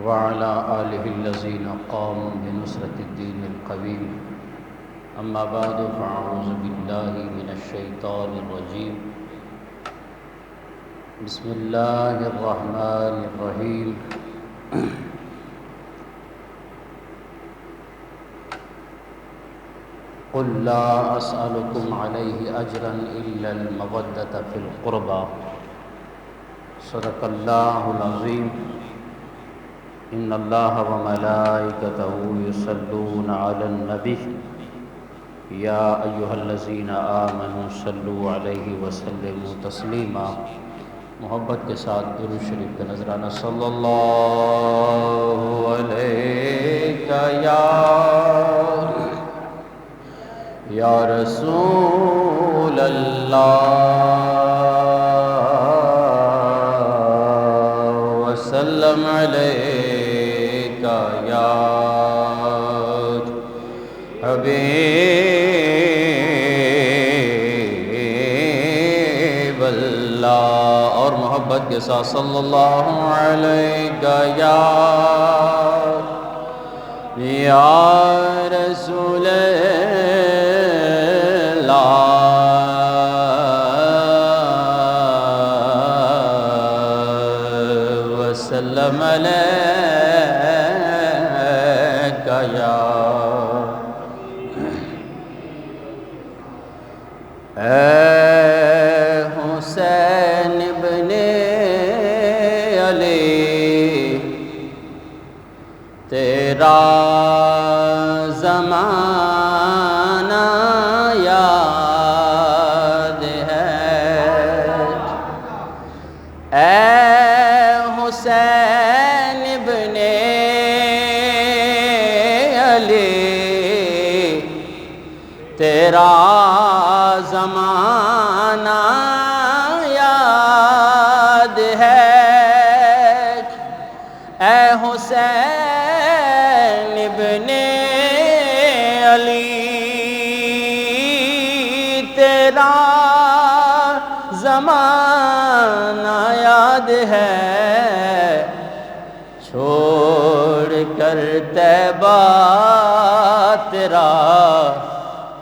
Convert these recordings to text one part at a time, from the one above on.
وعلى آله الذين قاموا بنصرة الدين القويم. أما بعد فأعوذ بالله من الشيطان الرجيم. بسم الله الرحمن الرحيم. قل لا أسألكم عليه أجرا إلا المودة في القربى. صدق الله العظيم. إن الله وملائكته يصلون على النبي يا أيها الذين آمنوا صلوا عليه وسلموا تسلیما. محبت کے ساتھ درود شریف کا نذرانہ صلی اللہ علیہ یا رسول اللہ وسلم علیک یا حبیب اللہ. اور محبت کے ساتھ صلی اللہ علیہ یا رسول اللہ وسلم علیک یا حسین ابن علی تیرا زمانہ یاد ہے. اے حسین ابن علی تیرا زمانہ یاد ہے. اے حسین ابن علی تیرا زمانہ یاد ہے. چھوڑ کر طیبہ تیرا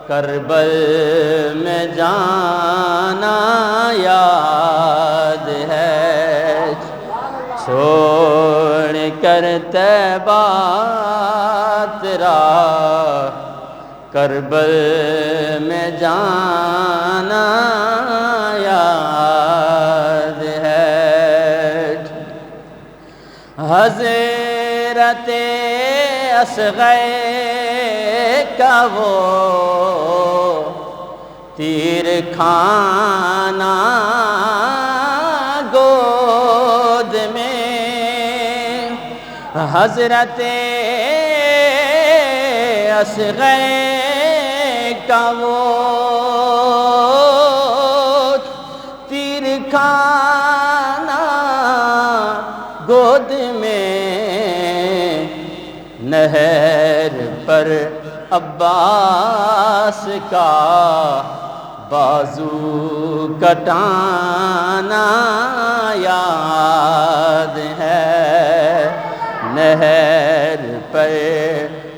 کربل میں جانا یاد ہے. چھوڑ کر طیبہ تیرا کربل میں جانا یاد ہے. حضرت اصغر کا وہ تیر کھانا گود میں. حضرت اصغر کا وہ تیر کھانا گود میں. نہر پر عباس کا بازو کٹانا یاد ہے. نہر پر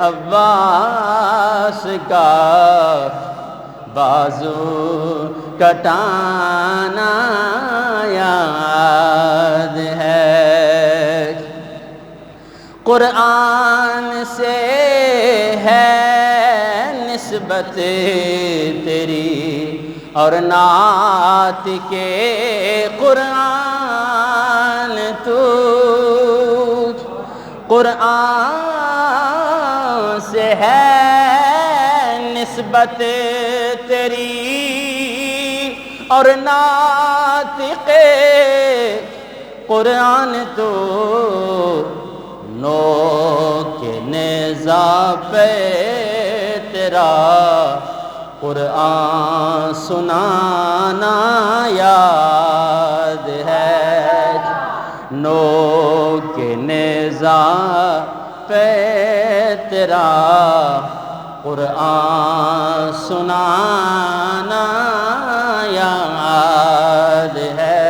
عباس کا بازو کٹانا یاد ہے. قرآن سے ہے نسبت تیری اور نعت کے قرآن تو. قرآن سے ہے نسبت تیری اور نعت کے قرآن تو. نو کے نیزہ پہ تیرا قرآن سنانا یاد ہے. نو کے نیزہ پہ تیرا قرآن سنانا یاد ہے.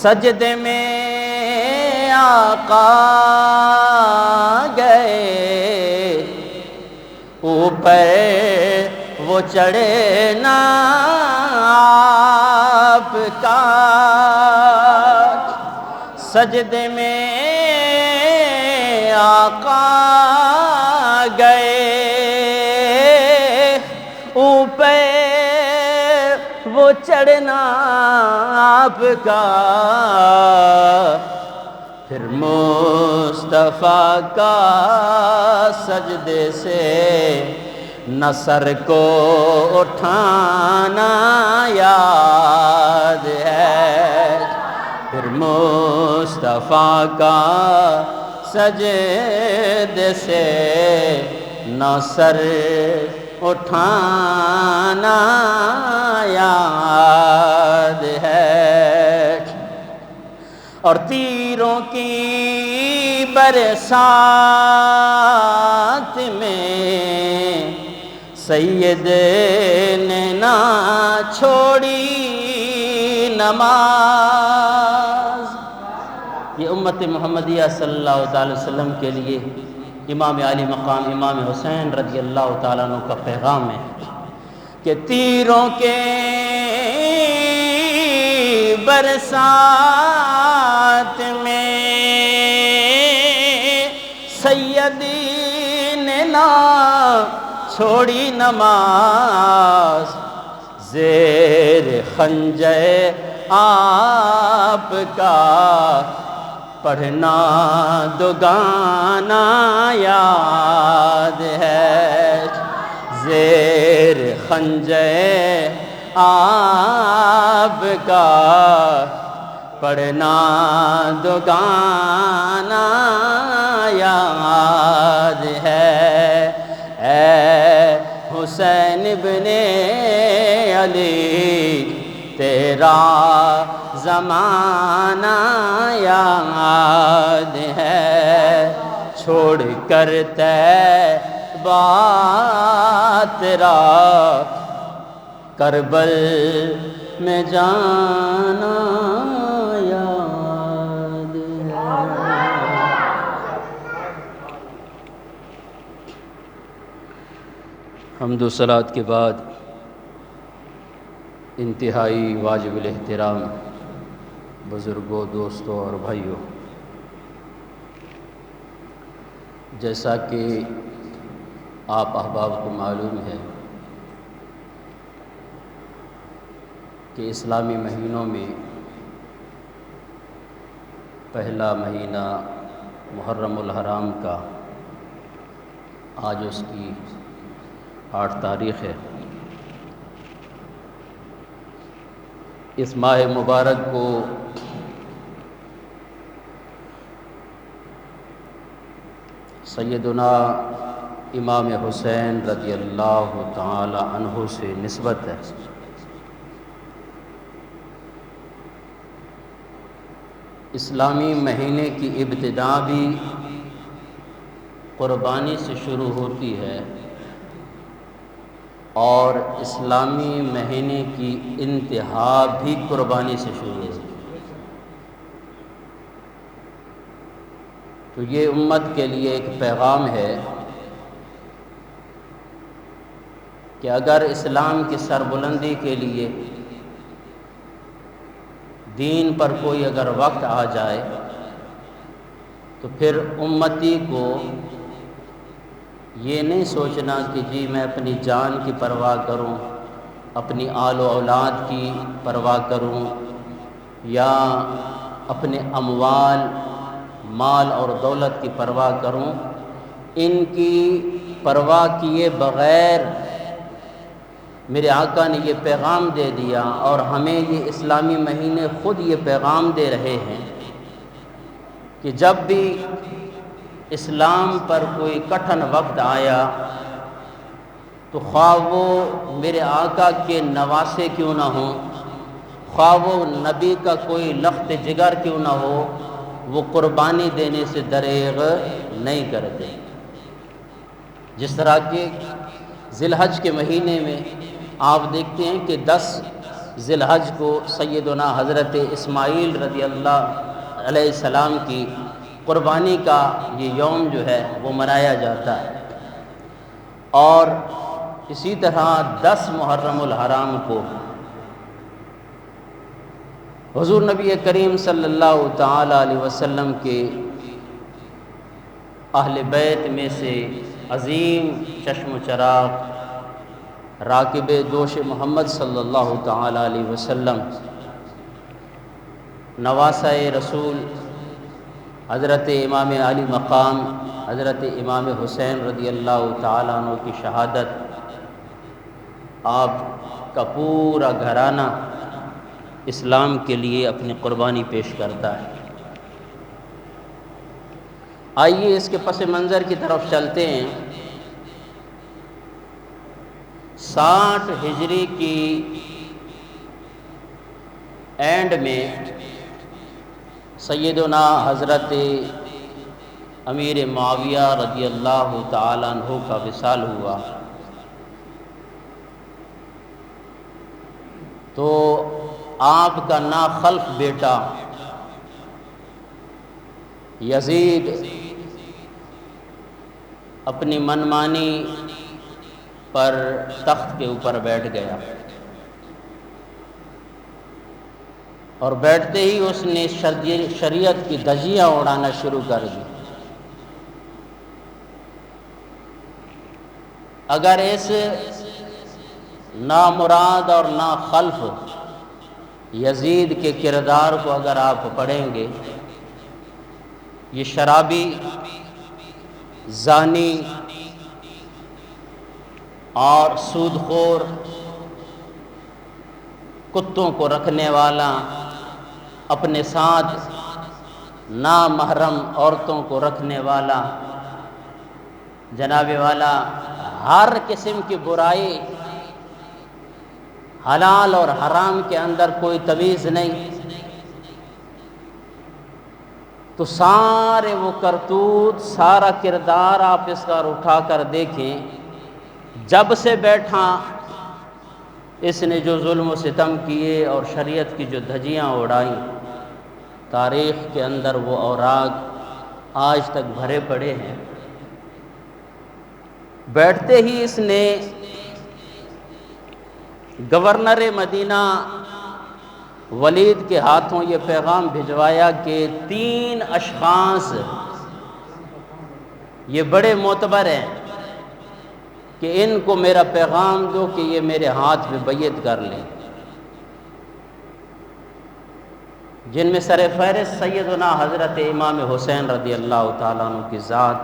سجدے میں آقا گئے اوپر وہ چڑھے نا آپ کا سجدے میں آقا گئے اوپر وہ چڑھنا آپ کا پھر مصطفیٰ کا سجدے سے نہ سر کو اٹھانا یاد ہے پھر مصطفیٰ کا سجدے سے نہ سر اٹھانا یاد ہے اور تیروں کی برسات میں سید نے نہ چھوڑی نماز یہ امت محمدیہ صلی اللہ تعالی وسلم کے لیے امام عالی مقام امام حسین رضی اللہ تعالیٰ عنہ کا پیغام ہے کہ تیروں کے برسات میں سیدی نے نہ چھوڑی نماز زیر خنجر آپ کا پڑھنا دوگانا یاد ہے زیر خنجر آپ کا پڑھنا دوگانا یاد ہے اے حسین ابن علی تیرا زمانہ یاد ہے چھوڑ کر طیبہ تیرا کربل میں جانا یاد ہے حمد و صلوات کے بعد انتہائی واجب الاحترام بزرگوں دوستوں اور بھائیوں جیسا کہ آپ احباب کو معلوم ہے کہ اسلامی مہینوں میں پہلا مہینہ محرم الحرام کا آج اس کی 8 تاریخ ہے اس ماہ مبارک کو سیدنا امام حسین رضی اللہ تعالی عنہ سے نسبت ہے اسلامی مہینے کی ابتدا بھی قربانی سے شروع ہوتی ہے اور اسلامی مہینے کی انتہا بھی قربانی سے شروع ہوتی ہے تو یہ امت کے لیے ایک پیغام ہے کہ اگر اسلام کی سربلندی کے لیے دین پر کوئی اگر وقت آ جائے تو پھر امتی کو یہ نہیں سوچنا کہ جی میں اپنی جان کی پرواہ کروں اپنی آل و اولاد کی پرواہ کروں یا اپنے اموال مال اور دولت کی پرواہ کروں ان کی پرواہ کیے بغیر میرے آقا نے یہ پیغام دے دیا اور ہمیں یہ اسلامی مہینے خود یہ پیغام دے رہے ہیں کہ جب بھی اسلام پر کوئی کٹھن وقت آیا تو خواہ وہ میرے آقا کے نواسے کیوں نہ ہوں خواہ وہ نبی کا کوئی لخت جگر کیوں نہ ہو وہ قربانی دینے سے دریغ نہیں کرتے جس طرح کہ ذی الحج کے مہینے میں آپ دیکھتے ہیں کہ 10 ذی الحج کو سیدنا حضرت اسماعیل رضی اللہ علیہ السلام کی قربانی کا یہ یوم جو ہے وہ منایا جاتا ہے۔ اور اسی طرح 10 محرم الحرام کو حضور نبی کریم صلی اللہ تعالی علیہ وسلم کے اہل بیت میں سے عظیم چشم و چراغ راکب دوش محمد صلی اللہ تعالی علیہ وسلم، نواسہ رسول حضرت امام علی مقام حضرت امام حسین رضی اللہ تعالیٰ عنہ کی شہادت، آپ کا پورا گھرانہ اسلام کے لیے اپنی قربانی پیش کرتا ہے۔ آئیے اس کے پس منظر کی طرف چلتے ہیں۔ 60 ہجری کی اینڈ میں سیدنا حضرت امیر معاویہ رضی اللہ تعالیٰ عنہ کا وصال ہوا، تو آپ کا ناخلف بیٹا یزید اپنی منمانی پر تخت کے اوپر بیٹھ گیا، اور بیٹھتے ہی اس نے شریعت کی دھجیاں اڑانا شروع کر دی۔ اگر اس نامراد اور ناخلف یزید کے کردار کو اگر آپ پڑھیں گے، یہ شرابی، زانی اور سود خور، کتوں کو رکھنے والا، اپنے ساتھ نامحرم عورتوں کو رکھنے والا، جناب والا ہر قسم کی برائی، حلال اور حرام کے اندر کوئی تمیز نہیں، تو سارے وہ کرتوت، سارا کردار آپ اس کا اٹھا کر دیکھیں، جب سے بیٹھا اس نے جو ظلم و ستم کیے اور شریعت کی جو دھجیاں اڑائیں، تاریخ کے اندر وہ اوراق آج تک بھرے پڑے ہیں۔ بیٹھتے ہی اس نے گورنر مدینہ ولید کے ہاتھوں یہ پیغام بھجوایا کہ 3 اشخاص یہ بڑے معتبر ہیں کہ ان کو میرا پیغام دو کہ یہ میرے ہاتھ میں بیعت کر لیں، جن میں سر فہرست سیدنا حضرت امام حسین رضی اللہ تعالیٰ عنہ کی ذات،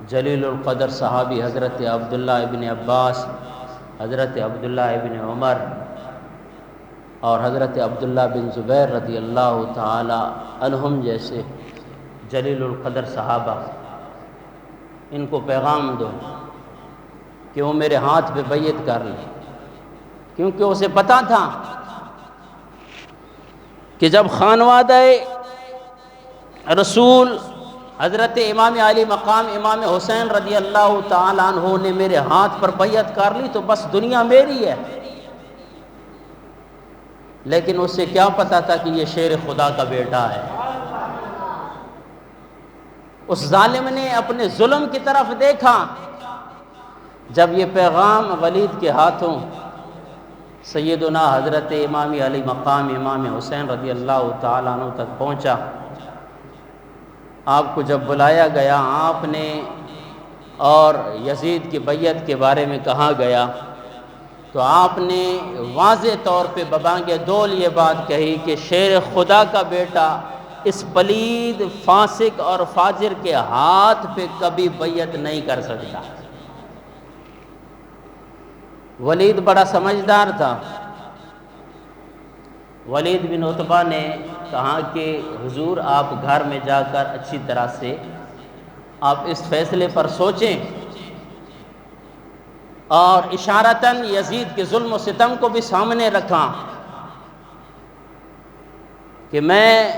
جلیل القدر صحابی حضرت عبداللہ ابن عباس، حضرت عبداللہ ابن عمر اور حضرت عبداللہ بن زبیر رضی اللہ تعالی عنہم جیسے جلیل القدر صحابہ، ان کو پیغام دو کہ وہ میرے ہاتھ پہ بیعت کر لیں، کیونکہ اسے پتا تھا کہ جب خانوادہ رسول حضرت امام علی مقام امام حسین رضی اللہ تعالیٰ عنہ نے میرے ہاتھ پر بیعت کر لی تو بس دنیا میری ہے۔ لیکن اسے کیا پتا تھا کہ یہ شیر خدا کا بیٹا ہے۔ اس ظالم نے اپنے ظلم کی طرف دیکھا، جب یہ پیغام ولید کے ہاتھوں سیدنا حضرت امام علی مقام امام حسین رضی اللہ تعالیٰ عنہ تک پہنچا، آپ کو جب بلایا گیا آپ نے اور یزید کی بیعت کے بارے میں کہا گیا، تو آپ نے واضح طور پہ ببانگ دول یہ بات کہی کہ شیر خدا کا بیٹا اس پلید فاسق اور فاجر کے ہاتھ پہ کبھی بیعت نہیں کر سکتا۔ ولید بڑا سمجھدار تھا۔ ولید بن عتبہ نے کہا کہ حضور آپ گھر میں جا کر اچھی طرح سے آپ اس فیصلے پر سوچیں، اور اشارتاً یزید کے ظلم و ستم کو بھی سامنے رکھا کہ میں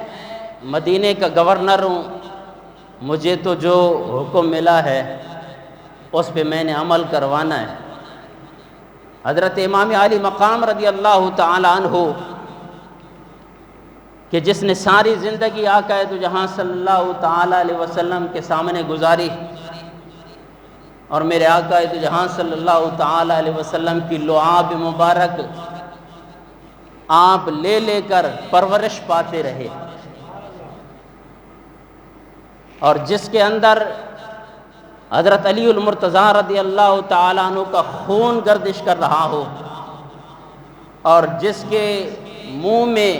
مدینے کا گورنر ہوں، مجھے تو جو حکم ملا ہے اس پہ میں نے عمل کروانا ہے۔ حضرت امام علی مقام رضی اللہ تعالی عنہ کہ جس نے ساری زندگی آقا دو جہاں صلی اللہ تعالیٰ علیہ وسلم کے سامنے گزاری، اور میرے آقا دو جہاں صلی اللہ تعالیٰ علیہ وسلم کی لعاب مبارک آپ لے لے کر پرورش پاتے رہے، اور جس کے اندر حضرت علی المرتضیٰ رضی اللہ تعالیٰ عنہ کا خون گردش کر رہا ہو، اور جس کے منہ میں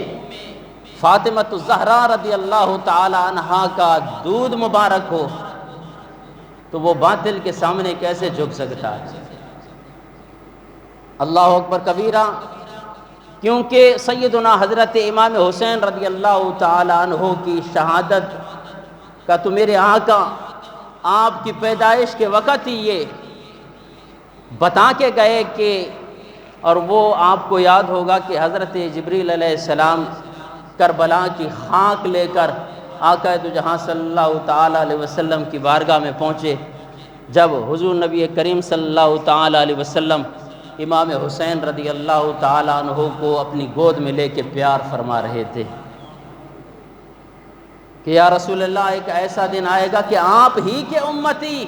فاطمۃ الزہرا رضی اللہ تعالیٰ عنہا کا دودھ مبارک ہو، تو وہ باطل کے سامنے کیسے جھک سکتا ہے؟ اللہ اکبر کبیرہ۔ کیونکہ سیدنا حضرت امام حسین رضی اللہ تعالیٰ عنہ کی شہادت کا تو میرے آقا آپ کی پیدائش کے وقت ہی یہ بتا کے گئے کہ، اور وہ آپ کو یاد ہوگا کہ حضرت جبریل علیہ السلام کربلا کی خاک لے کر آقا دو جہاں صلی اللہ تعالیٰ علیہ وسلم کی بارگاہ میں پہنچے، جب حضور نبی کریم صلی اللہ تعالیٰ علیہ وسلم امام حسین رضی اللہ تعالیٰ عنہ کو اپنی گود میں لے کے پیار فرما رہے تھے کہ یا رسول اللہ، ایک ایسا دن آئے گا کہ آپ ہی کے امتی،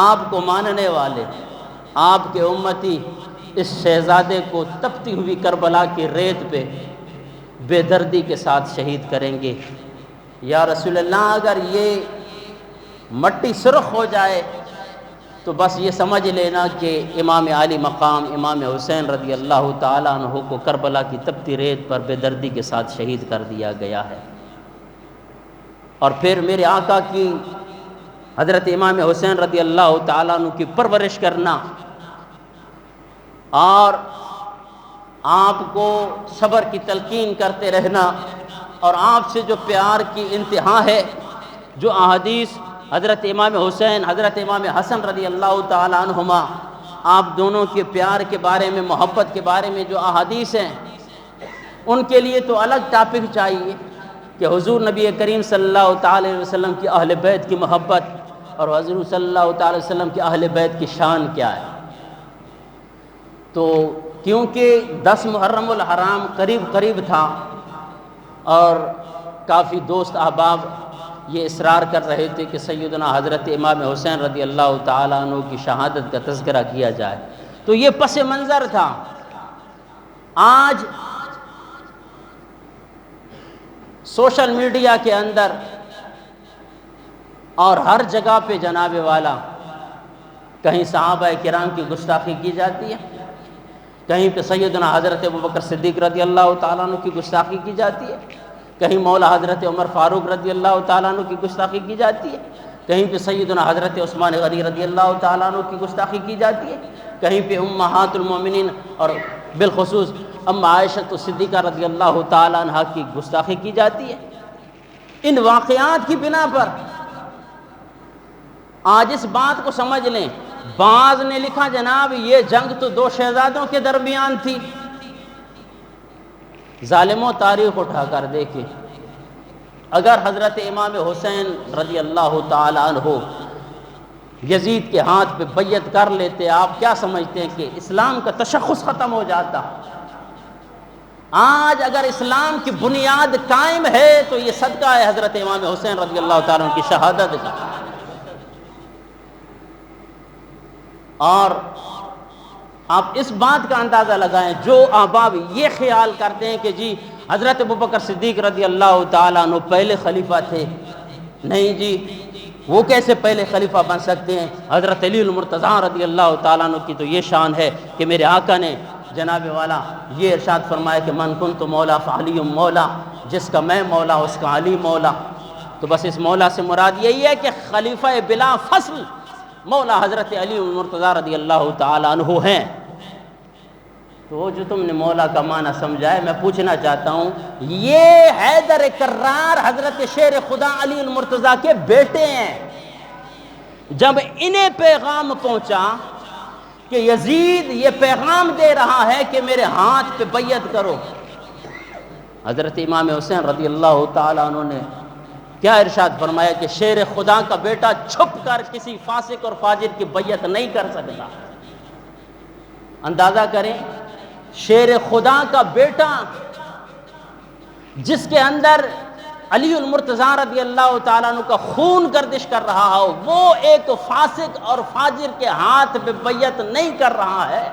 آپ کو ماننے والے، آپ کے امتی اس شہزادے کو تپتی ہوئی کربلا کی ریت پہ بے دردی کے ساتھ شہید کریں گے۔ یا رسول اللہ، اگر یہ مٹی سرخ ہو جائے تو بس یہ سمجھ لینا کہ امام عالی مقام امام حسین رضی اللہ تعالیٰ عنہ کو کربلا کی تپتی ریت پر بے دردی کے ساتھ شہید کر دیا گیا ہے۔ اور پھر میرے آقا کی حضرت امام حسین رضی اللہ تعالیٰ عنہ کی پرورش کرنا، اور آپ کو صبر کی تلقین کرتے رہنا، اور آپ سے جو پیار کی انتہا ہے، جو احادیث حضرت امام حسین حضرت امام حسن رضی اللہ تعالیٰ عنہما آپ دونوں کے پیار کے بارے میں، محبت کے بارے میں جو احادیث ہیں، ان کے لیے تو الگ ٹاپک چاہیے کہ حضور نبی کریم صلی اللہ تعالیٰ علیہ وسلم کی اہل بیت کی محبت اور حضور صلی اللہ تعالیٰ علیہ وسلم کی اہل بیت کی شان کیا ہے۔ تو کیونکہ 10 محرم الحرام قریب تھا، اور کافی دوست احباب یہ اصرار کر رہے تھے کہ سیدنا حضرت امام حسین رضی اللہ تعالیٰ عنہ کی شہادت کا تذکرہ کیا جائے، تو یہ پس منظر تھا۔ آج سوشل میڈیا کے اندر اور ہر جگہ پہ جناب والا کہیں صحابہ کرام کی گستاخی کی جاتی ہے، کہیں پہ سیدنا حضرت ابوبکر صدیق رضی اللہ تعالیٰ عنہ کی گستاخی کی جاتی ہے، کہیں مولا حضرت عمر فاروق رضی اللہ تعالیٰ عنہ کی گستاخی کی جاتی ہے، کہیں پہ سیدنا حضرت عثمان غنی رضی اللہ تعالیٰ عنہ کی گستاخی کی جاتی ہے، کہیں پہ امہات المومنین اور بالخصوص ام عائشہ صدیقہ رضی اللہ تعالیٰ عنہ کی گستاخی کی جاتی ہے۔ ان واقعات کی بنا پر آج اس بات کو سمجھ لیں، بعض نے لکھا جناب یہ جنگ تو 2 شہزادوں کے درمیان تھی۔ ظالموں، تاریخ اٹھا کر دیکھیں، اگر حضرت امام حسین رضی اللہ تعالی عنہ یزید کے ہاتھ پہ بیعت کر لیتے، آپ کیا سمجھتے ہیں کہ اسلام کا تشخص ختم ہو جاتا؟ آج اگر اسلام کی بنیاد قائم ہے تو یہ صدقہ ہے حضرت امام حسین رضی اللہ تعالیٰ عنہ کی شہادت کا۔ اور آپ اس بات کا اندازہ لگائیں، جو احباب یہ خیال کرتے ہیں کہ جی حضرت ابوبکر صدیق رضی اللہ تعالیٰ عنہ پہلے خلیفہ تھے، نہیں جی وہ کیسے پہلے خلیفہ بن سکتے ہیں؟ حضرت علی المرتضیٰ رضی اللہ تعالیٰ عنہ کی تو یہ شان ہے کہ میرے آقا نے جناب والا یہ ارشاد فرمایا کہ من کنت مولا فعلی مولا، جس کا میں مولا اس کا علی مولا۔ تو بس اس مولا سے مراد یہی ہے کہ خلیفہ بلا فصل مولا حضرت علی المرتضیٰ رضی اللہ تعالیٰ عنہ ہیں۔ تو وہ جو تم نے مولا کا معنی سمجھا ہے، میں پوچھنا چاہتا ہوں، یہ حیدر کرار حضرت شیر خدا علی المرتضیٰ کے بیٹے ہیں۔ جب انہیں پیغام پہنچا کہ یزید یہ پیغام دے رہا ہے کہ میرے ہاتھ پہ بیعت کرو، حضرت امام حسین رضی اللہ تعالیٰ عنہ نے کیا ارشاد فرمایا کہ شیر خدا کا بیٹا چھپ کر کسی فاسق اور فاجر کی بیعت نہیں کر سکتا۔ اندازہ کریں، شیر خدا کا بیٹا جس کے اندر علی المرتضیٰ رضی اللہ تعالیٰ عنہ کا خون گردش کر رہا ہو، وہ ایک فاسق اور فاجر کے ہاتھ پہ بیعت نہیں کر رہا ہے،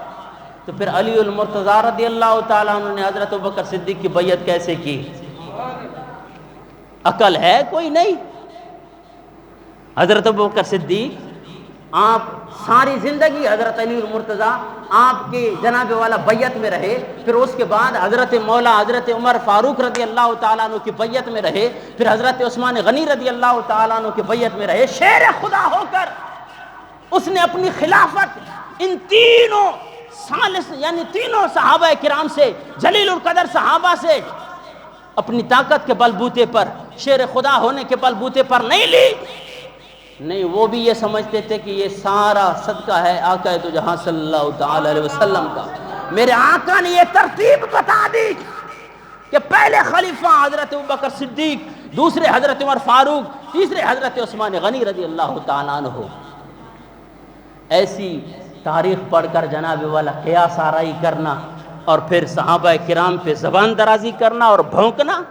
تو پھر علی المرتضیٰ رضی اللہ تعالیٰ عنہ نے حضرت ابوبکر صدیق کی بیعت کیسے کی؟ عقل ہے کوئی نہیں؟ حضرت ابوبکر صدیق آپ ساری زندگی حضرت علی المرتضیٰ آپ کے جناب والا بیعت میں رہے، پھر اس کے بعد حضرت مولا حضرت عمر فاروق رضی اللہ تعالیٰ عنہ کی بیعت میں رہے، پھر حضرت عثمان غنی رضی اللہ تعالیٰ عنہ کی بیعت میں رہے، شیر خدا ہو کر اس نے اپنی خلافت ان تینوں ثالث یعنی تینوں صحابہ کرام سے، جلیل القدر صحابہ سے اپنی طاقت کے بل بوتے پر، شیر خدا ہونے کے بل بوتے پر نہیں لی۔ نہیں، وہ بھی یہ سمجھتے تھے کہ یہ سارا صدقہ ہے آقا تو جہاں صلی اللہ تعالی علیہ وسلم کا۔ میرے آقا نے یہ ترتیب بتا دی کہ پہلے خلیفہ حضرت ابوبکر صدیق، دوسرے حضرت عمر فاروق، تیسرے حضرت عثمان غنی رضی اللہ تعالیٰ عنہ۔ ایسی تاریخ پڑھ کر جناب والا قیاس آرائی کرنا اور پھر صحابہ کرام پہ زبان درازی کرنا اور بھونکنا۔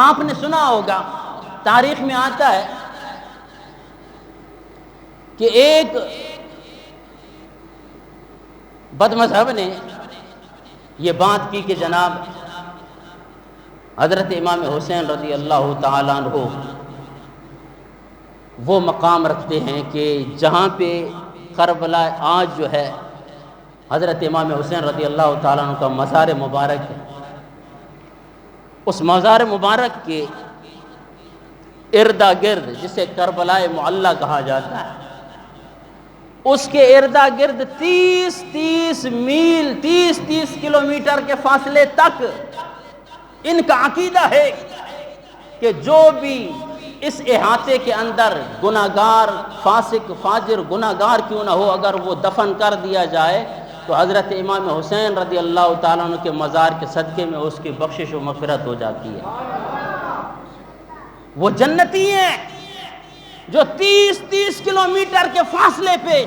آپ نے سنا ہوگا، تاریخ میں آتا ہے کہ ایک بد مذہب نے یہ بات کی کہ جناب حضرت امام حسین رضی اللہ تعالیٰ عنہ وہ مقام رکھتے ہیں کہ جہاں پہ کربلا آج جو ہے حضرت امام حسین رضی اللہ تعالیٰ عنہ کا مزار مبارک ہے، اس مزار مبارک کے اردا گرد، جسے کربلا معلی کہا جاتا ہے، اس کے اردا گرد 30 میل 30 کلومیٹر کے فاصلے تک ان کا عقیدہ ہے کہ جو بھی اس احاطے کے اندر گناہگار، فاسق، فاجر گناہگار کیوں نہ ہو، اگر وہ دفن کر دیا جائے تو حضرت امام حسین رضی اللہ تعالیٰ عنہ کے مزار کے صدقے میں اس کی بخشش و مغفرت ہو جاتی ہے۔ وہ جنتی ہیں جو 30 کلومیٹر کے فاصلے پہ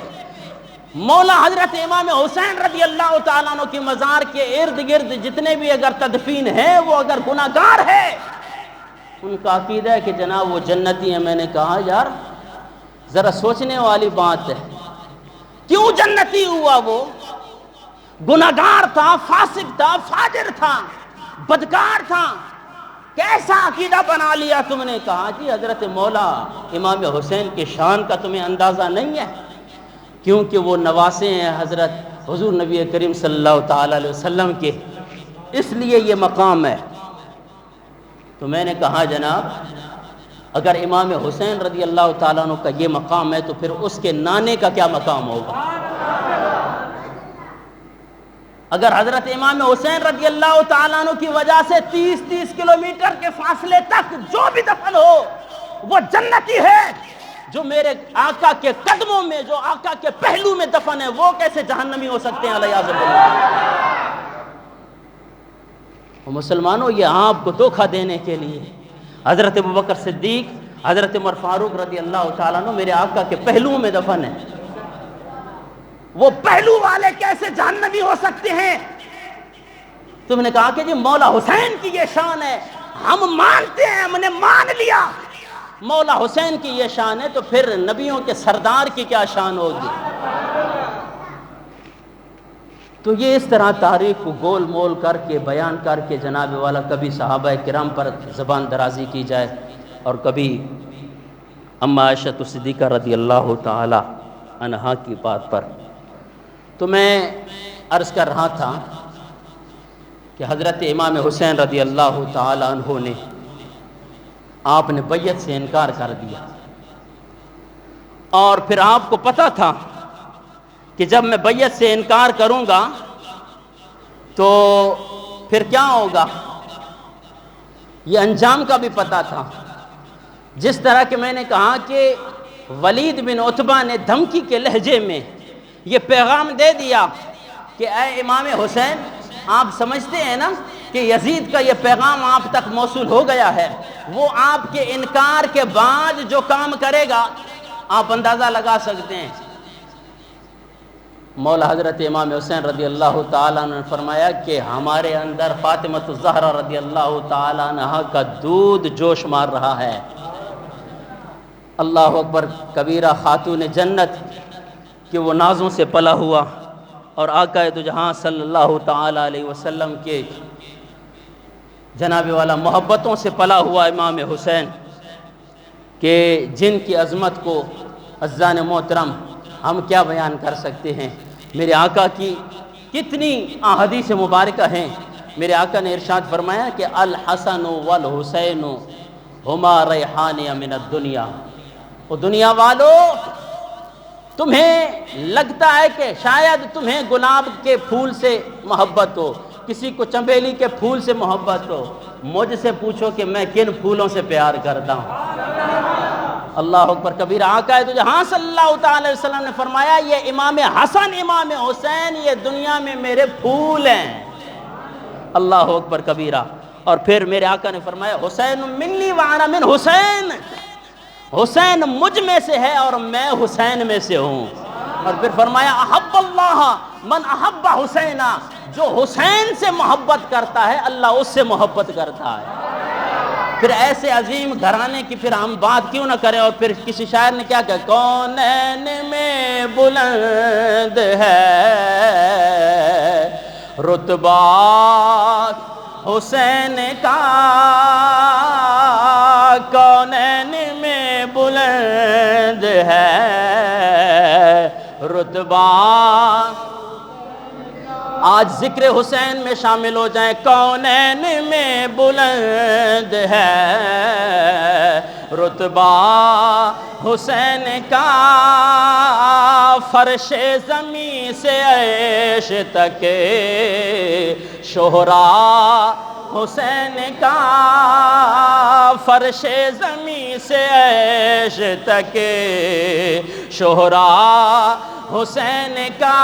مولا حضرت امام حسین رضی اللہ تعالیٰ عنہ کی مزار کے ارد گرد جتنے بھی اگر تدفین ہیں، وہ اگر گناہگار ہے، ان کا عقیدہ ہے کہ جناب وہ جنتی ہیں۔ میں نے کہا یار ذرا سوچنے والی بات ہے، کیوں جنتی ہوا؟ وہ گناہگار تھا، فاسق تھا، فاجر تھا، بدکار تھا، کیسا عقیدہ بنا لیا تم نے؟ کہا جی حضرت مولا امام حسین کی شان کا تمہیں اندازہ نہیں ہے، کیونکہ وہ نواسے ہیں حضرت حضور نبی کریم صلی اللہ تعالی علیہ وسلم کے، اس لیے یہ مقام ہے۔ تو میں نے کہا جناب اگر امام حسین رضی اللہ تعالیٰ عنہ کا یہ مقام ہے تو پھر اس کے نانے کا کیا مقام ہوگا؟ اگر حضرت امام حسین رضی اللہ تعالیٰ عنہ کی وجہ سے 30 کلومیٹر کے فاصلے تک جو بھی دفن ہو وہ جنتی ہے، جو میرے آقا کے قدموں میں، جو آقا کے پہلو میں دفن ہے، وہ کیسے جہنمی ہو سکتے ہیں؟ علیہ السلام۔ مسلمانوں، یہ آپ کو دھوکہ دینے کے لیے حضرت ابوبکر صدیق، حضرت عمر فاروق رضی اللہ تعالیٰ عنہ میرے آقا کے پہلوؤں میں دفن ہیں، وہ پہلو والے کیسے جہنمی ہو سکتے ہیں؟ تم نے کہا کہ جی مولا حسین کی یہ شان ہے، ہم مانتے ہیں، ہم نے مان لیا مولا حسین کی یہ شان ہے، تو پھر نبیوں کے سردار کی کیا شان ہوگی؟ تو یہ اس طرح تاریخ کو گول مول کر کے بیان کر کے جناب والا کبھی صحابہ کرام پر زبان درازی کی جائے اور کبھی اما عائشہ صدیقہ رضی اللہ تعالی عنہا کی بات پر۔ تو میں عرض کر رہا تھا کہ حضرت امام حسین رضی اللہ تعالی عنہ نے آپ نے بیعت سے انکار کر دیا، اور پھر آپ کو پتہ تھا کہ جب میں بیعت سے انکار کروں گا تو پھر کیا ہوگا، یہ انجام کا بھی پتہ تھا۔ جس طرح کہ میں نے کہا کہ ولید بن عتبہ نے دھمکی کے لہجے میں یہ پیغام دے دیا کہ اے امام حسین، آپ سمجھتے ہیں نا کہ یزید کا یہ پیغام آپ تک موصول ہو گیا ہے، وہ آپ کے انکار کے بعد جو کام کرے گا آپ اندازہ لگا سکتے ہیں۔ مولا حضرت امام حسین رضی اللہ تعالیٰ عنہ نے فرمایا کہ ہمارے اندر فاطمۃ الزہرا رضی اللہ تعالیٰ عنہ کا دودھ جوش مار رہا ہے۔ اللہ اکبر کبیرہ، خاتون جنت کہ وہ نازوں سے پلا ہوا اور آقا دو جہاں صلی اللہ تعالیٰ علیہ وسلم کے جناب والا محبتوں سے پلا ہوا امام حسین کہ جن کی عظمت کو عزیزان محترم ہم کیا بیان کر سکتے ہیں۔ میرے آقا کی کتنی احادیث مبارکہ ہیں۔ میرے آقا نے ارشاد فرمایا کہ الحسن والحسین ہما ریحان من الدنیا۔ وہ دنیا والو، تمہیں لگتا ہے کہ شاید تمہیں گلاب کے پھول سے محبت ہو، کسی کو چنبیلی کے پھول سے محبت ہو، مجھ سے پوچھو کہ میں کن پھولوں سے پیار کرتا ہوں۔ اللہ اکبر کبیرہ، آقا تو جہاں صلی اللہ تعالی علیہ وسلم نے فرمایا یہ امام حسن امام حسین یہ دنیا میں میرے پھول ہیں۔ اللہ اکبر کبیرہ۔ اور پھر میرے آقا نے فرمایا حسین منی وانا من حسین، حسین مجھ میں سے ہے اور میں حسین میں سے ہوں۔ اور پھر فرمایا احب اللہ من احب حسینہ، جو حسین سے محبت کرتا ہے اللہ اس سے محبت کرتا ہے۔ پھر ایسے عظیم گھرانے کی پھر ہم بات کیوں نہ کریں۔ اور پھر کسی شاعر نے کیا کہا، کونین میں بلند ہے رتبہ حسین کا، کونین میں بلند ہے رتبہ۔ آج ذکر حسین میں شامل ہو جائیں، کونین میں بلند ہے رتبہ حسین کا، فرش زمین سے عیش تک شہرا حسین کا، فرش زمین سے عیش تک شہرا حسین کا۔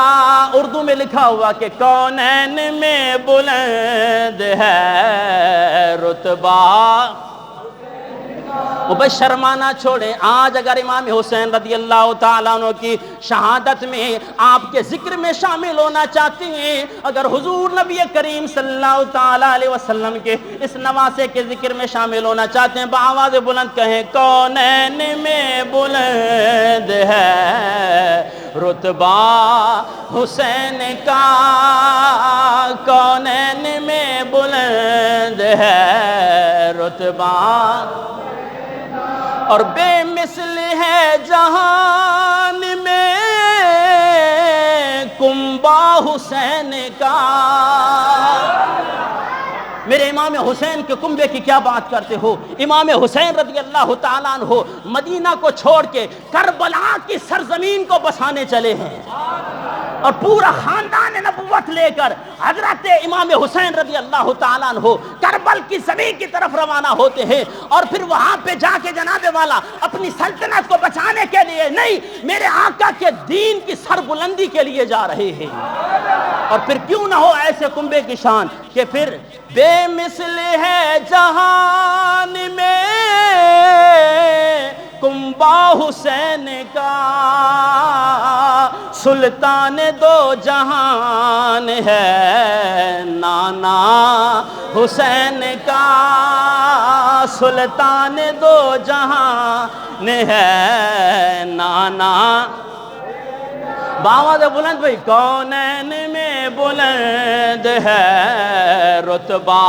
اردو میں لکھا ہوا کہ کونین میں بلند ہے رتبہ۔ وہ بس شرمانا چھوڑیں، آج اگر امام حسین رضی اللہ تعالیٰ عنہ کی شہادت میں آپ کے ذکر میں شامل ہونا چاہتی ہیں، اگر حضور نبی کریم صلی اللہ تعالیٰ علیہ وسلم کے اس نواسے کے ذکر میں شامل ہونا چاہتے ہیں، بآواز بلند کہیں کونین میں بلند ہے رتبہ حسین کا، کونین میں بلند ہے رتبہ۔ اور بے مثل ہے جہان میں کنبہ حسین کا۔ میرے امام حسین کے کنبے کی کیا بات کرتے ہو؟ امام حسین رضی اللہ تعالیٰ عنہ مدینہ کو چھوڑ کے کربلا کی سرزمین کو بسانے چلے ہیں، اور پورا خاندان نبوت لے کر حضرت امام حسین رضی اللہ تعالیٰ عنہ کربل کی زمین کی طرف روانہ ہوتے ہیں، اور پھر وہاں پہ جا کے جناب والا اپنی سلطنت کو بچانے کے لیے نہیں، میرے آقا کے دین کی سربلندی کے لیے جا رہے ہیں۔ اور پھر کیوں نہ ہو ایسے کنبے کی شان کہ پھر بے مثل ہے جہان میں کنبہ حسین کا، سلطان دو جہان ہے نانا حسین کا، سلطان دو جہان ہے نانا۔ باواز بلند بھائی، کونین میں بلند ہے رتبہ۔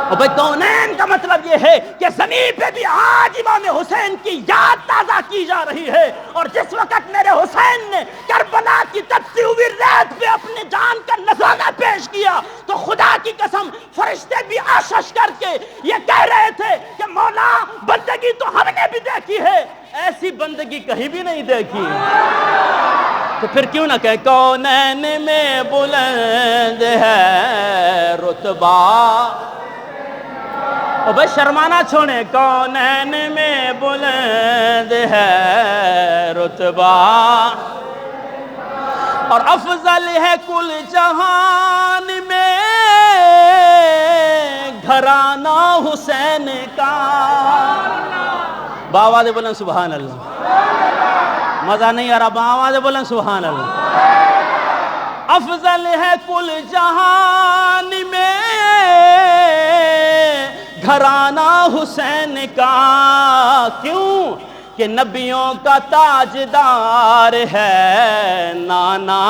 اور بھائی کونین کا مطلب یہ ہے کہ زمین پہ بھی آج امام حسین کی یاد تازہ کی جا رہی ہے، اور جس وقت میرے حسین نے کربلا کی تپتی ہوئی ریت پہ اپنے جان کا نذرانہ پیش کیا تو خدا کی قسم فرشتے بھی آشش کر کے یہ کہہ رہے تھے کہ مولا بندگی تو ہم نے بھی دیکھی ہے، ایسی بندگی کہیں بھی نہیں دیکھی۔ تو پھر کیوں نہ کہیں کونین میں بلند ہے رتبہ۔ اور بس شرمانا چھوڑیں، کونین میں بلند ہے رتبہ، اور افضل ہے کل جہان میں گھرانہ حسین کا۔ باواز بلند سبحان اللہ۔ مزہ نہیں آ رہا، آواز بلند سبحان اللہ۔ افضل ہے کل جہان میں گھرانہ حسین کا، کیوں کہ نبیوں کا تاجدار ہے نانا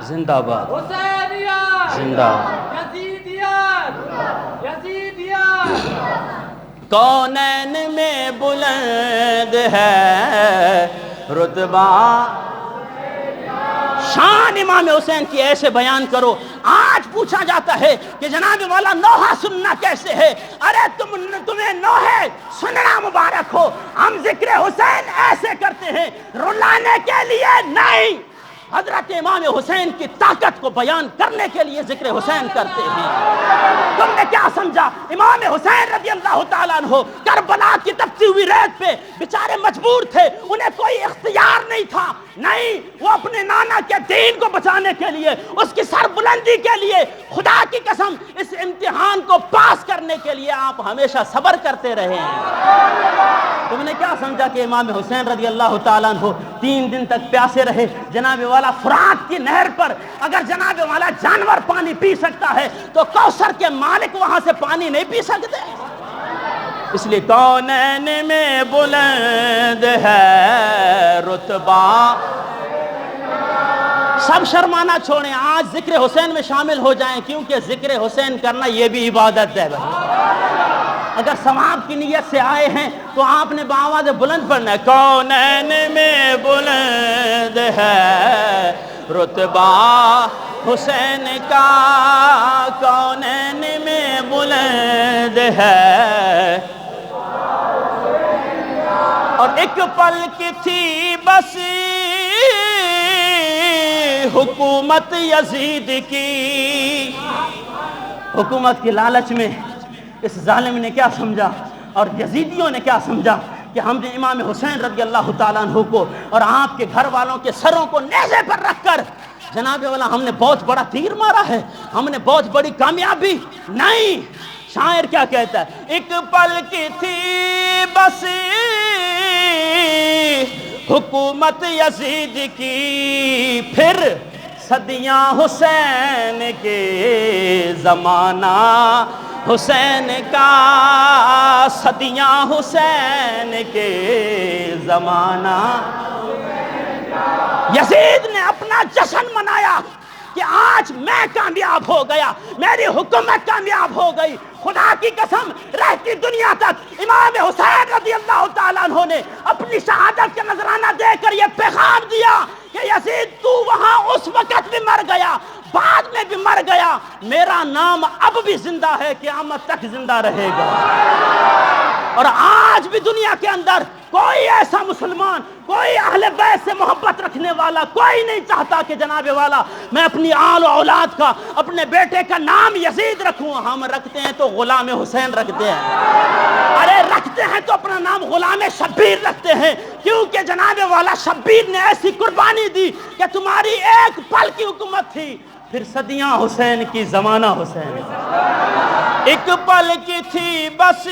زندہ باد، زندہ کونین میں بلند ہے رتبہ۔ شان امام حسین کی ایسے بیان کرو۔ آج پوچھا جاتا ہے کہ جناب والا نوحہ سننا کیسے ہے؟ ارے تمہیں نوحہ سننا مبارک ہو، ہم ذکر حسین ایسے کرتے ہیں رلانے کے لیے نہیں، حضرت امام حسین کی طاقت کو بیان کرنے کے لیے ذکر حسین کرتے ہیں۔ تم نے کیا سمجھا؟ امام حسین رضی اللہ تعالیٰ عنہ کربلا کی تپتی ہوئی ریت پہ بیچارے مجبور تھے، انہیں کوئی اختیار نہیں تھا، نہیں، وہ اپنے نانا کے دین کو بچانے کے لیے، اس کی سر بلندی کے لیے، خدا کی قسم اس امتحان کو پاس کرنے کے لیے آپ ہمیشہ صبر کرتے رہے ہیں۔ تم نے کیا سمجھا کہ امام حسین رضی اللہ تعالیٰ عنہ 3 دن تک پیاسے رہے؟ جناب والا فرات کی نہر پر اگر جناب والا جانور پانی پی سکتا ہے تو کوثر کے مالک وہاں سے پانی نہیں پی سکتے؟ اس لیے کونین میں بلند ہے رتبہ۔ سب شرمانا چھوڑیں، آج ذکر حسین میں شامل ہو جائیں، کیونکہ ذکر حسین کرنا یہ بھی عبادت ہے بھائی۔ اگر ثواب کی نیت سے آئے ہیں تو آپ نے بآواز بلند پڑھنا ہے، کونین میں بلند ہے رتبہ حسین کا، کونین میں بلند ہے۔ اور ایک پل کی تھی بس حکومت یزید کی، حکومت کی لالچ میں اس ظالم نے کیا سمجھا اور یزیدیوں نے کیا سمجھا کہ ہم نے امام حسین رضی اللہ تعالیٰ عنہ کو اور آپ کے گھر والوں کے سروں کو نیزے پر رکھ کر جناب والا ہم نے بہت بڑا تیر مارا ہے، ہم نے بہت بڑی کامیابی نہیں۔ شاعر کیا کہتا ہے؟ ایک پل کی تھی بس حکومت یزید کی، پھر صدیاں حسین کے زمانہ حسین کا، صدیاں حسین کے زمانہ۔ یزید نے اپنا جشن منایا کہ آج میں کامیاب ہو گیا، میری حکومت کامیاب ہو گئی۔ خدا کی قسم رہتی دنیا تک امام حسین رضی اللہ تعالیٰ عنہ نے اپنی شہادت کا نذرانہ دے کر یہ پیغام دیا کہ یزید تو وہاں اس وقت بھی مر گیا، بعد میں بھی مر گیا، میرا نام اب بھی زندہ ہے، قیامت تک زندہ رہے گا۔ اور آج بھی دنیا کے اندر کوئی ایسا مسلمان، کوئی اہل بیت سے محبت رکھنے والا کوئی نہیں چاہتا کہ جناب والا میں اپنی آل و اولاد کا، اپنے بیٹے کا نام یزید رکھوں۔ ہم رکھتے ہیں تو غلام حسین رکھتے ہیں، ارے رکھتے ہیں تو اپنا نام غلام شبیر رکھتے ہیں، کیونکہ جناب والا شبیر نے ایسی قربانی دی کہ تمہاری ایک پل کی حکومت تھی، پھر صدیاں حسین کی، زمانہ حسین۔ ایک پل کی تھی بس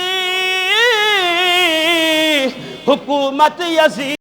حکومت یزید